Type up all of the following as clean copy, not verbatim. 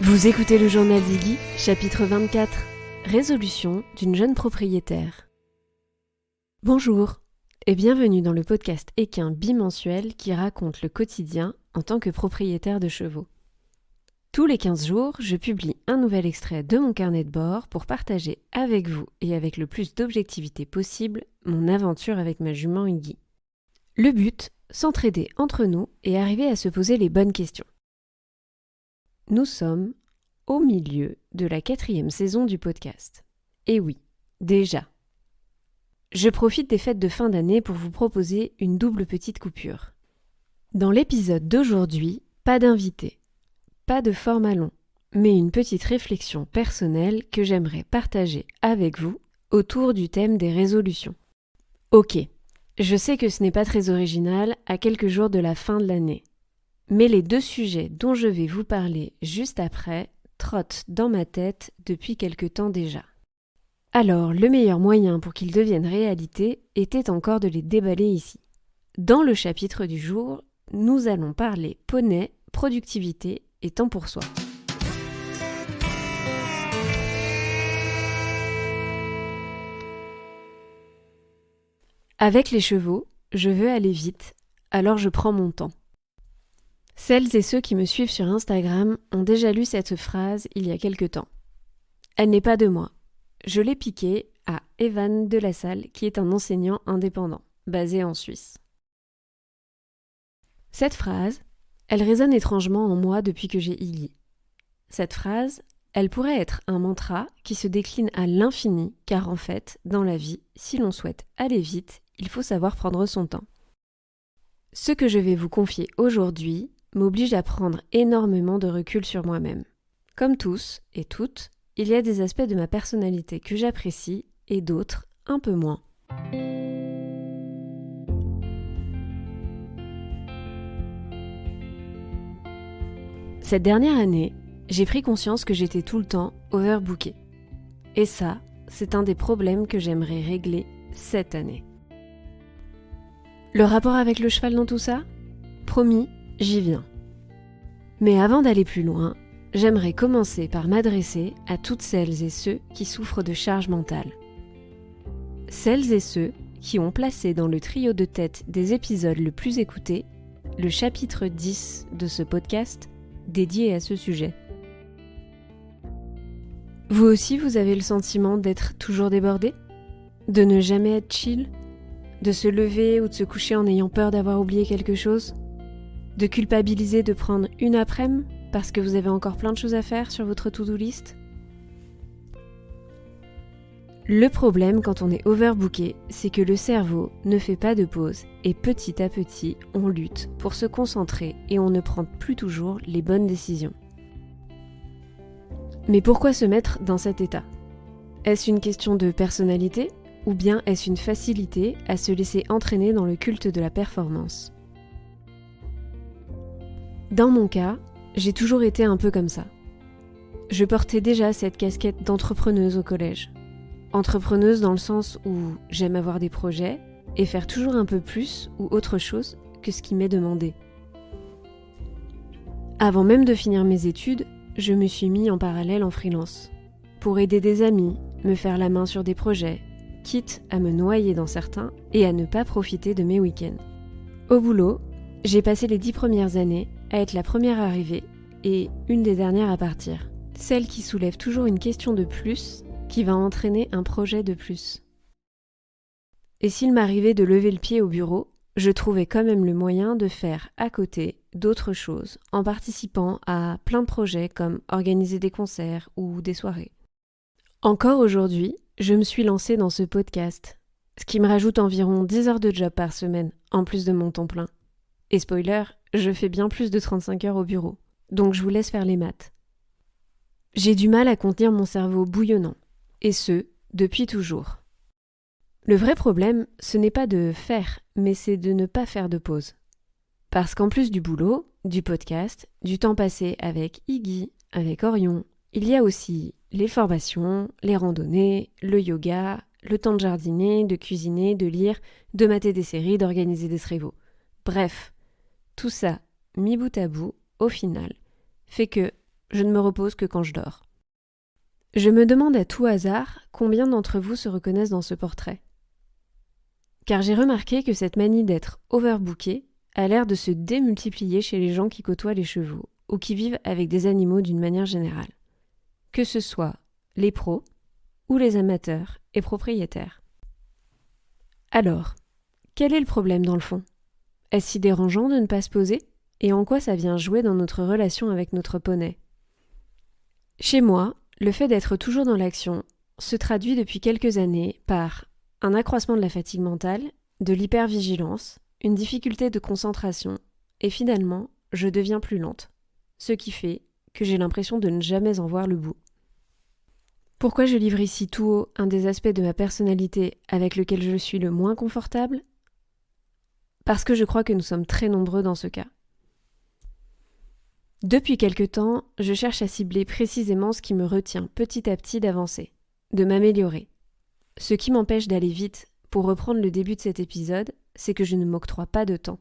Vous écoutez le journal d'Iggy, chapitre 24, résolution d'une jeune propriétaire. Bonjour et bienvenue dans le podcast équin bimensuel qui raconte le quotidien en tant que propriétaire de chevaux. Tous les 15 jours, je publie un nouvel extrait de mon carnet de bord pour partager avec vous et avec le plus d'objectivité possible mon aventure avec ma jument Iggy. Le but, s'entraider entre nous et arriver à se poser les bonnes questions. Nous sommes au milieu de la 4e saison du podcast. Et oui, déjà. Je profite des fêtes de fin d'année pour vous proposer une double petite coupure. Dans l'épisode d'aujourd'hui, pas d'invité, pas de format long, mais une petite réflexion personnelle que j'aimerais partager avec vous autour du thème des résolutions. Ok, je sais que ce n'est pas très original à quelques jours de la fin de l'année. Mais les deux sujets dont je vais vous parler juste après trottent dans ma tête depuis quelque temps déjà. Alors, le meilleur moyen pour qu'ils deviennent réalité était encore de les déballer ici. Dans le chapitre du jour, nous allons parler poney, productivité et temps pour soi. Avec les chevaux, je veux aller vite, alors je prends mon temps. Celles et ceux qui me suivent sur Instagram ont déjà lu cette phrase il y a quelque temps. Elle n'est pas de moi. Je l'ai piquée à Evan Delassalle, qui est un enseignant indépendant, basé en Suisse. Cette phrase, elle résonne étrangement en moi depuis que j'ai Iggy. Cette phrase, elle pourrait être un mantra qui se décline à l'infini, car en fait, dans la vie, si l'on souhaite aller vite, il faut savoir prendre son temps. Ce que je vais vous confier aujourd'hui m'oblige à prendre énormément de recul sur moi-même. Comme tous et toutes, il y a des aspects de ma personnalité que j'apprécie et d'autres un peu moins. Cette dernière année, j'ai pris conscience que j'étais tout le temps overbookée. Et ça, c'est un des problèmes que j'aimerais régler cette année. Le rapport avec le cheval dans tout ça ? Promis, j'y viens. Mais avant d'aller plus loin, j'aimerais commencer par m'adresser à toutes celles et ceux qui souffrent de charge mentale. Celles et ceux qui ont placé dans le trio de tête des épisodes le plus écoutés le chapitre 10 de ce podcast dédié à ce sujet. Vous aussi, vous avez le sentiment d'être toujours débordé ? De ne jamais être chill ? De se lever ou de se coucher en ayant peur d'avoir oublié quelque chose ? De culpabiliser de prendre une après-midi parce que vous avez encore plein de choses à faire sur votre to-do list ? Le problème quand on est overbooké, c'est que le cerveau ne fait pas de pause et petit à petit, on lutte pour se concentrer et on ne prend plus toujours les bonnes décisions. Mais pourquoi se mettre dans cet état ? Est-ce une question de personnalité ou bien est-ce une facilité à se laisser entraîner dans le culte de la performance ? Dans mon cas, j'ai toujours été un peu comme ça. Je portais déjà cette casquette d'entrepreneuse au collège. Entrepreneuse dans le sens où j'aime avoir des projets et faire toujours un peu plus ou autre chose que ce qui m'est demandé. Avant même de finir mes études, je me suis mis en parallèle en freelance pour aider des amis, me faire la main sur des projets, quitte à me noyer dans certains et à ne pas profiter de mes week-ends. Au boulot, j'ai passé les 10 premières années à être la première arrivée et une des dernières à partir. Celle qui soulève toujours une question de plus qui va entraîner un projet de plus. Et s'il m'arrivait de lever le pied au bureau, je trouvais quand même le moyen de faire à côté d'autres choses en participant à plein de projets comme organiser des concerts ou des soirées. Encore aujourd'hui, je me suis lancée dans ce podcast, ce qui me rajoute environ 10 heures de job par semaine, en plus de mon temps plein. Et spoiler, je fais bien plus de 35 heures au bureau, donc je vous laisse faire les maths. J'ai du mal à contenir mon cerveau bouillonnant, et ce, depuis toujours. Le vrai problème, ce n'est pas de faire, mais c'est de ne pas faire de pause. Parce qu'en plus du boulot, du podcast, du temps passé avec Iggy, avec Orion, il y a aussi les formations, les randonnées, le yoga, le temps de jardiner, de cuisiner, de lire, de mater des séries, d'organiser des srévos. Bref, tout ça, mis bout à bout, au final, fait que je ne me repose que quand je dors. Je me demande à tout hasard combien d'entre vous se reconnaissent dans ce portrait. Car j'ai remarqué que cette manie d'être overbooké a l'air de se démultiplier chez les gens qui côtoient les chevaux ou qui vivent avec des animaux d'une manière générale. Que ce soit les pros ou les amateurs et propriétaires. Alors, quel est le problème dans le fond ? Est-ce si dérangeant de ne pas se poser ? Et en quoi ça vient jouer dans notre relation avec notre poney ? Chez moi, le fait d'être toujours dans l'action se traduit depuis quelques années par un accroissement de la fatigue mentale, de l'hypervigilance, une difficulté de concentration et finalement, je deviens plus lente, ce qui fait que j'ai l'impression de ne jamais en voir le bout. Pourquoi je livre ici tout haut un des aspects de ma personnalité avec lequel je suis le moins confortable ? Parce que je crois que nous sommes très nombreux dans ce cas. Depuis quelque temps, je cherche à cibler précisément ce qui me retient petit à petit d'avancer, de m'améliorer. Ce qui m'empêche d'aller vite, pour reprendre le début de cet épisode, c'est que je ne m'octroie pas de temps.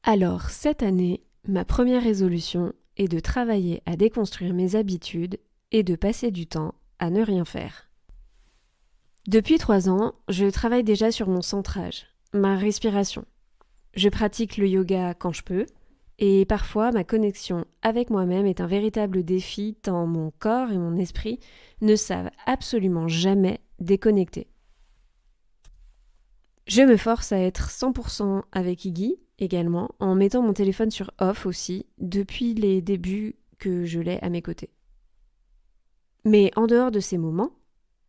Alors, cette année, ma première résolution est de travailler à déconstruire mes habitudes et de passer du temps à ne rien faire. Depuis 3 ans, je travaille déjà sur mon centrage, ma respiration. Je pratique le yoga quand je peux, et parfois ma connexion avec moi-même est un véritable défi tant mon corps et mon esprit ne savent absolument jamais déconnecter. Je me force à être 100% avec Iggy également, en mettant mon téléphone sur off aussi, depuis les débuts que je l'ai à mes côtés. Mais en dehors de ces moments,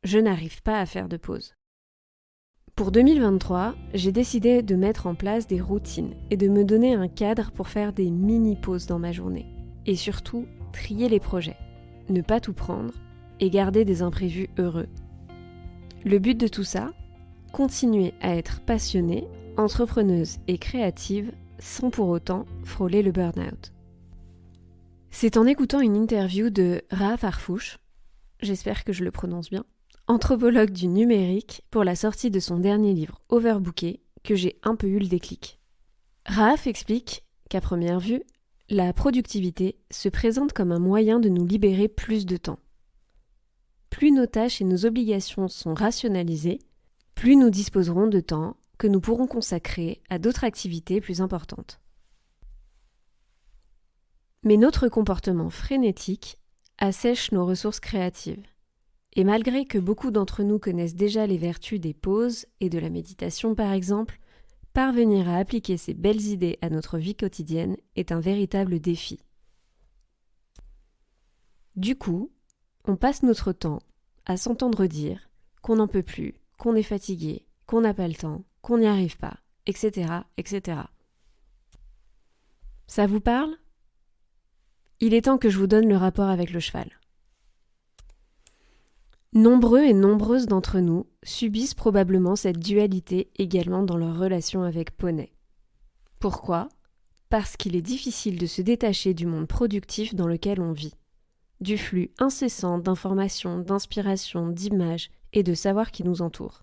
je n'arrive pas à faire de pause. Pour 2023, j'ai décidé de mettre en place des routines et de me donner un cadre pour faire des mini-pauses dans ma journée. Et surtout, trier les projets, ne pas tout prendre et garder des imprévus heureux. Le but de tout ça, continuer à être passionnée, entrepreneuse et créative sans pour autant frôler le burn-out. C'est en écoutant une interview de Raha Farfouche, j'espère que je le prononce bien, anthropologue du numérique, pour la sortie de son dernier livre Overbooké, que j'ai un peu eu le déclic. Raha explique qu'à première vue, la productivité se présente comme un moyen de nous libérer plus de temps. Plus nos tâches et nos obligations sont rationalisées, plus nous disposerons de temps que nous pourrons consacrer à d'autres activités plus importantes. Mais notre comportement frénétique assèche nos ressources créatives. Et malgré que beaucoup d'entre nous connaissent déjà les vertus des pauses et de la méditation par exemple, parvenir à appliquer ces belles idées à notre vie quotidienne est un véritable défi. Du coup, on passe notre temps à s'entendre dire qu'on n'en peut plus, qu'on est fatigué, qu'on n'a pas le temps, qu'on n'y arrive pas, etc., etc. Ça vous parle ? Il est temps que je vous donne le rapport avec le cheval. Nombreux et nombreuses d'entre nous subissent probablement cette dualité également dans leur relation avec poney. Pourquoi ? Parce qu'il est difficile de se détacher du monde productif dans lequel on vit, du flux incessant d'informations, d'inspiration, d'images et de savoirs qui nous entourent.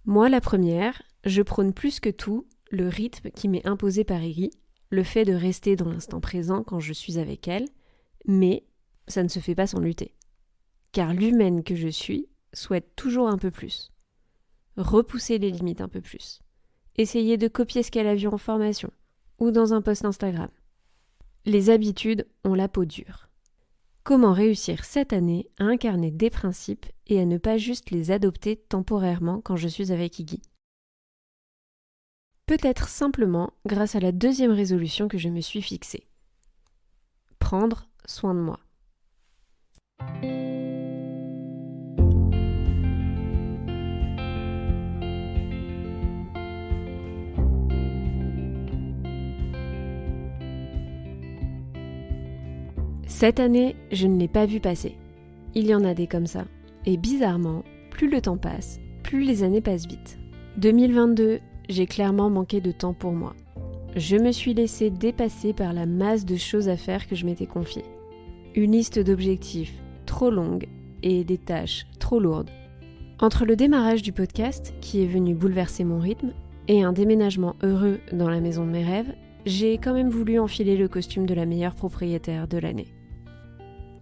Moi, la première, je prône plus que tout le rythme qui m'est imposé par Iggy, le fait de rester dans l'instant présent quand je suis avec elle, mais ça ne se fait pas sans lutter. Car l'humaine que je suis souhaite toujours un peu plus. Repousser les limites un peu plus. Essayer de copier ce qu'elle a vu en formation ou dans un post Instagram. Les habitudes ont la peau dure. Comment réussir cette année à incarner des principes et à ne pas juste les adopter temporairement quand je suis avec Iggy ? Peut-être simplement grâce à la deuxième résolution que je me suis fixée. Prendre soin de moi. Cette année, je ne l'ai pas vu passer. Il y en a des comme ça. Et bizarrement, plus le temps passe, plus les années passent vite. 2022, j'ai clairement manqué de temps pour moi. Je me suis laissée dépasser par la masse de choses à faire que je m'étais confiée. Une liste d'objectifs trop longue et des tâches trop lourdes. Entre le démarrage du podcast, qui est venu bouleverser mon rythme, et un déménagement heureux dans la maison de mes rêves, j'ai quand même voulu enfiler le costume de la meilleure propriétaire de l'année.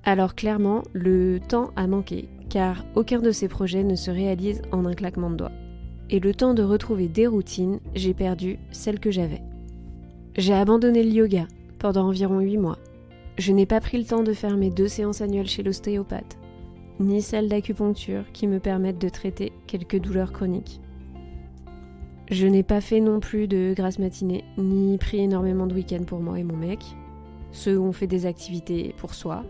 Alors clairement, le temps a manqué, car aucun de ces projets ne se réalise en un claquement de doigts. Et le temps de retrouver des routines, j'ai perdu celles que j'avais. J'ai abandonné le yoga pendant environ 8 mois. Je n'ai pas pris le temps de faire mes 2 séances annuelles chez l'ostéopathe, ni celles d'acupuncture qui me permettent de traiter quelques douleurs chroniques. Je n'ai pas fait non plus de grasse matinée, ni pris énormément de week-ends pour moi et mon mec, ceux où on fait des activités pour soi.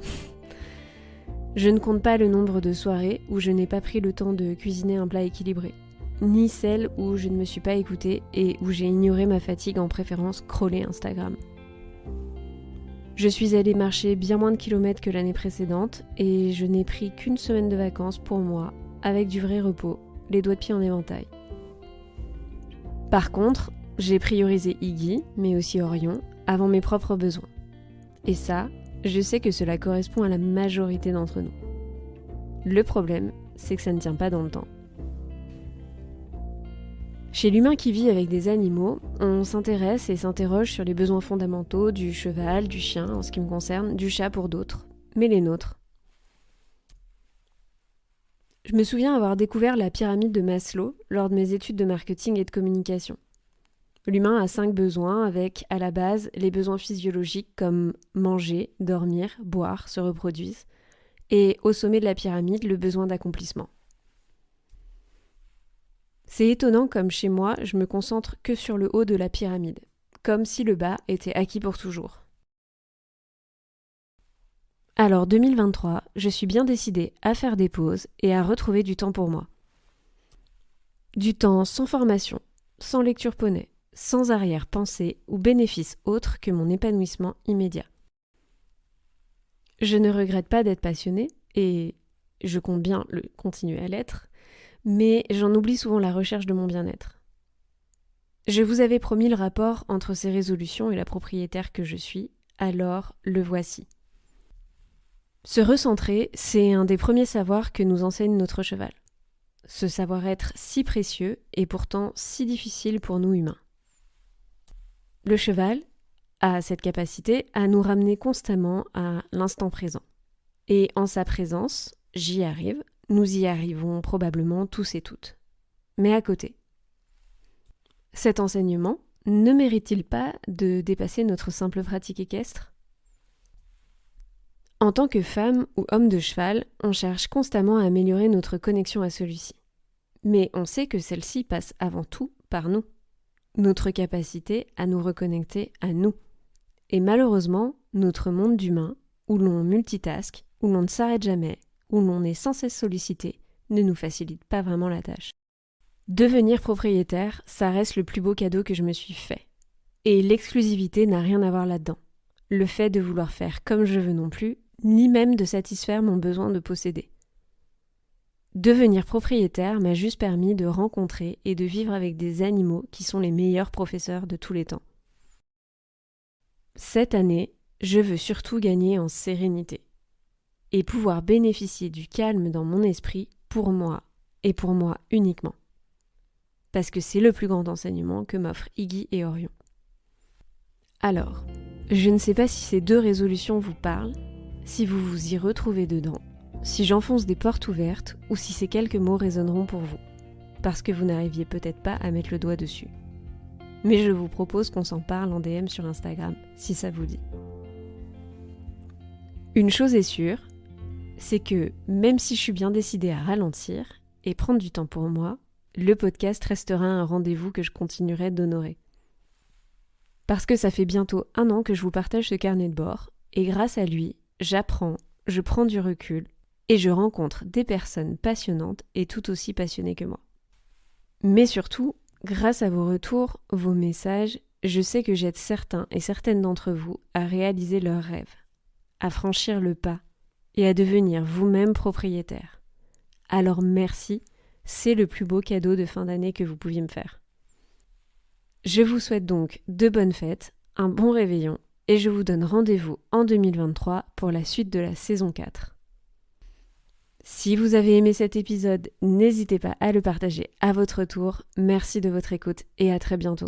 Je ne compte pas le nombre de soirées où je n'ai pas pris le temps de cuisiner un plat équilibré, ni celles où je ne me suis pas écoutée et où j'ai ignoré ma fatigue en préférant scroller Instagram. Je suis allée marcher bien moins de kilomètres que l'année précédente et je n'ai pris qu'une semaine de vacances pour moi, avec du vrai repos, les doigts de pied en éventail. Par contre, j'ai priorisé Iggy, mais aussi Orion, avant mes propres besoins. Et ça, je sais que cela correspond à la majorité d'entre nous. Le problème, c'est que ça ne tient pas dans le temps. Chez l'humain qui vit avec des animaux, on s'intéresse et s'interroge sur les besoins fondamentaux du cheval, du chien en ce qui me concerne, du chat pour d'autres, mais les nôtres. Je me souviens avoir découvert la pyramide de Maslow lors de mes études de marketing et de communication. L'humain a 5 besoins avec, à la base, les besoins physiologiques comme manger, dormir, boire, se reproduire, et au sommet de la pyramide, le besoin d'accomplissement. C'est étonnant comme chez moi, je me concentre que sur le haut de la pyramide, comme si le bas était acquis pour toujours. Alors 2023, je suis bien décidée à faire des pauses et à retrouver du temps pour moi. Du temps sans formation, sans lecture poney, sans arrière-pensée ou bénéfice autre que mon épanouissement immédiat. Je ne regrette pas d'être passionnée, et je compte bien le continuer à l'être, mais j'en oublie souvent la recherche de mon bien-être. Je vous avais promis le rapport entre ces résolutions et la propriétaire que je suis, alors le voici. Se recentrer, c'est un des premiers savoirs que nous enseigne notre cheval. Ce savoir-être si précieux et pourtant si difficile pour nous humains. Le cheval a cette capacité à nous ramener constamment à l'instant présent. Et en sa présence, j'y arrive, nous y arrivons probablement tous et toutes. Mais à côté. Cet enseignement ne mérite-t-il pas de dépasser notre simple pratique équestre ? En tant que femme ou homme de cheval, on cherche constamment à améliorer notre connexion à celui-ci. Mais on sait que celle-ci passe avant tout par nous. Notre capacité à nous reconnecter à nous. Et malheureusement, notre monde d'humain, où l'on multitask, où l'on ne s'arrête jamais, où l'on est sans cesse sollicité, ne nous facilite pas vraiment la tâche. Devenir propriétaire, ça reste le plus beau cadeau que je me suis fait. Et l'exclusivité n'a rien à voir là-dedans. Le fait de vouloir faire comme je veux non plus, ni même de satisfaire mon besoin de posséder. Devenir propriétaire m'a juste permis de rencontrer et de vivre avec des animaux qui sont les meilleurs professeurs de tous les temps. Cette année, je veux surtout gagner en sérénité et pouvoir bénéficier du calme dans mon esprit pour moi et pour moi uniquement. Parce que c'est le plus grand enseignement que m'offrent Iggy et Orion. Alors, je ne sais pas si ces 2 résolutions vous parlent, si vous vous y retrouvez dedans, si j'enfonce des portes ouvertes ou si ces quelques mots résonneront pour vous, parce que vous n'arriviez peut-être pas à mettre le doigt dessus. Mais je vous propose qu'on s'en parle en DM sur Instagram, si ça vous dit. Une chose est sûre, c'est que même si je suis bien décidée à ralentir et prendre du temps pour moi, le podcast restera un rendez-vous que je continuerai d'honorer. Parce que ça fait bientôt 1 an que je vous partage ce carnet de bord, et grâce à lui, j'apprends, je prends du recul, et je rencontre des personnes passionnantes et tout aussi passionnées que moi. Mais surtout, grâce à vos retours, vos messages, je sais que j'aide certains et certaines d'entre vous à réaliser leurs rêves, à franchir le pas et à devenir vous-même propriétaire. Alors merci, c'est le plus beau cadeau de fin d'année que vous pouviez me faire. Je vous souhaite donc de bonnes fêtes, un bon réveillon, et je vous donne rendez-vous en 2023 pour la suite de la saison 4. Si vous avez aimé cet épisode, n'hésitez pas à le partager à votre tour. Merci de votre écoute et à très bientôt.